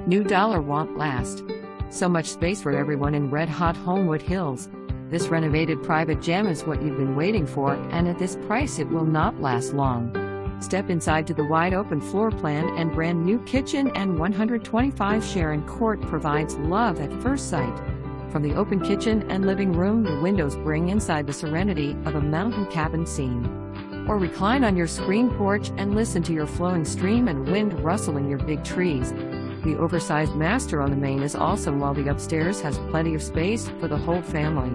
New won't last. So much space for everyone in red-hot Homewood Hills. This renovated private gem is what you've been waiting for, and at this price it will not last long. Step inside to the wide-open floor plan and brand new kitchen, and 125 Sharon Court provides love at first sight. From the open kitchen and living room, the windows bring inside the serenity of a mountain cabin scene. Or recline on your screen porch and listen to your flowing stream and wind rustling your big trees. The oversized master on the main is awesome, while the upstairs has plenty of space for the whole family.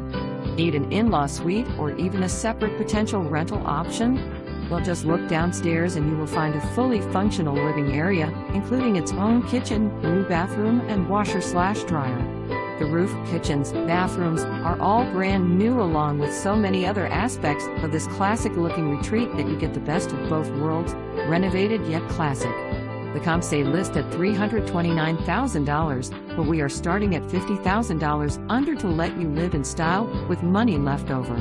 Need an in-law suite or even a separate potential rental option? Well, just look downstairs and you will find a fully functional living area, including its own kitchen, new bathroom, and washer/dryer. The roof, kitchens, bathrooms are all brand new, along with so many other aspects of this classic-looking retreat that you get the best of both worlds, renovated yet classic. The comps say list at $329,000, but we are starting at $50,000 under to let you live in style with money left over.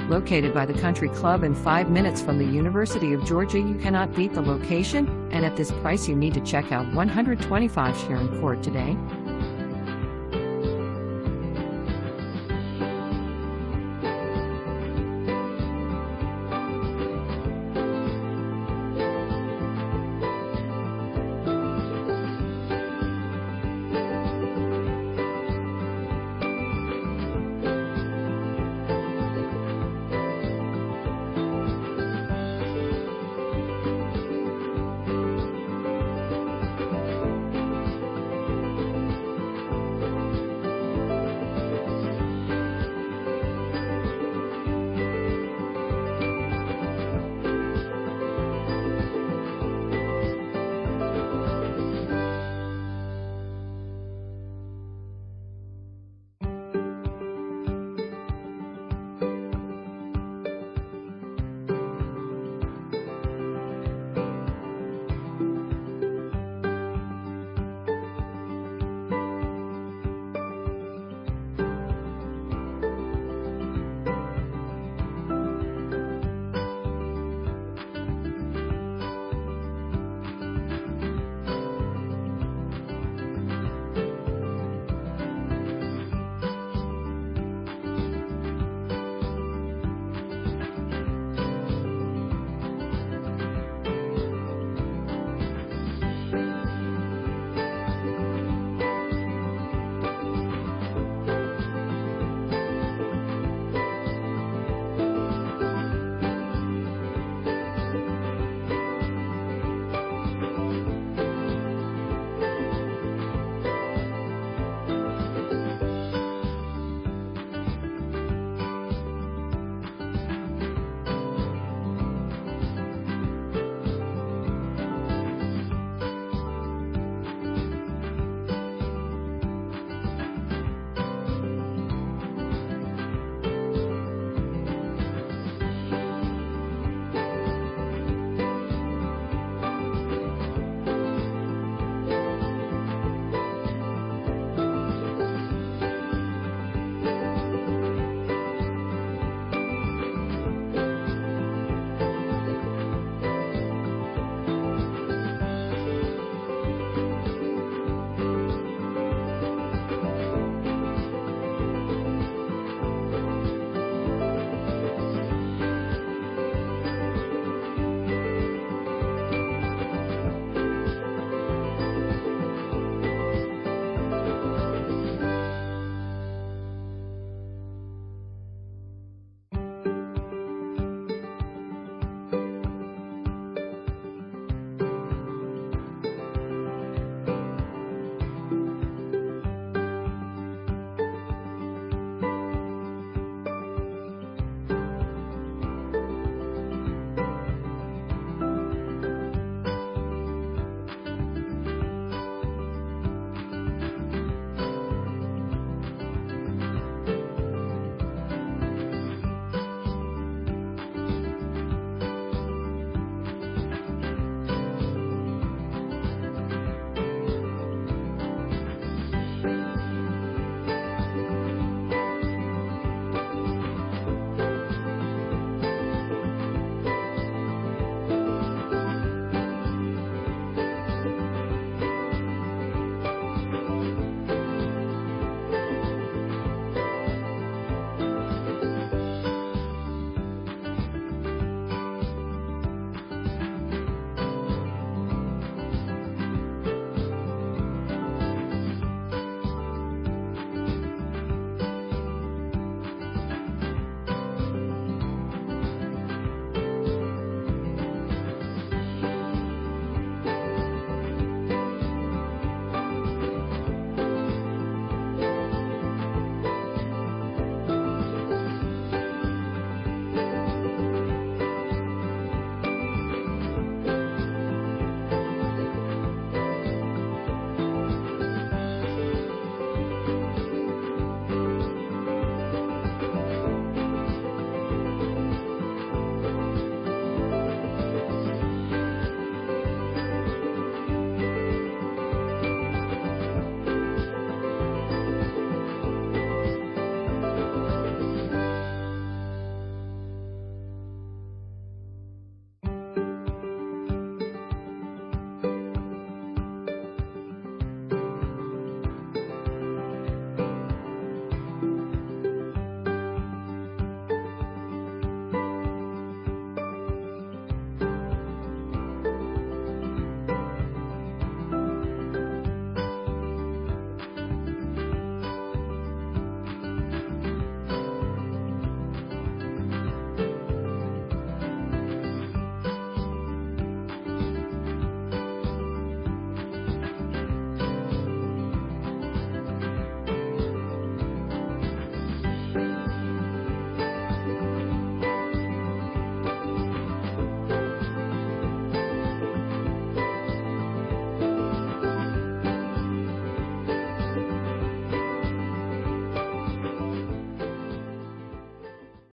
Located by the Country Club and 5 minutes from the University of Georgia, you cannot beat the location, and at this price you need to check out 125 Sharon Court today.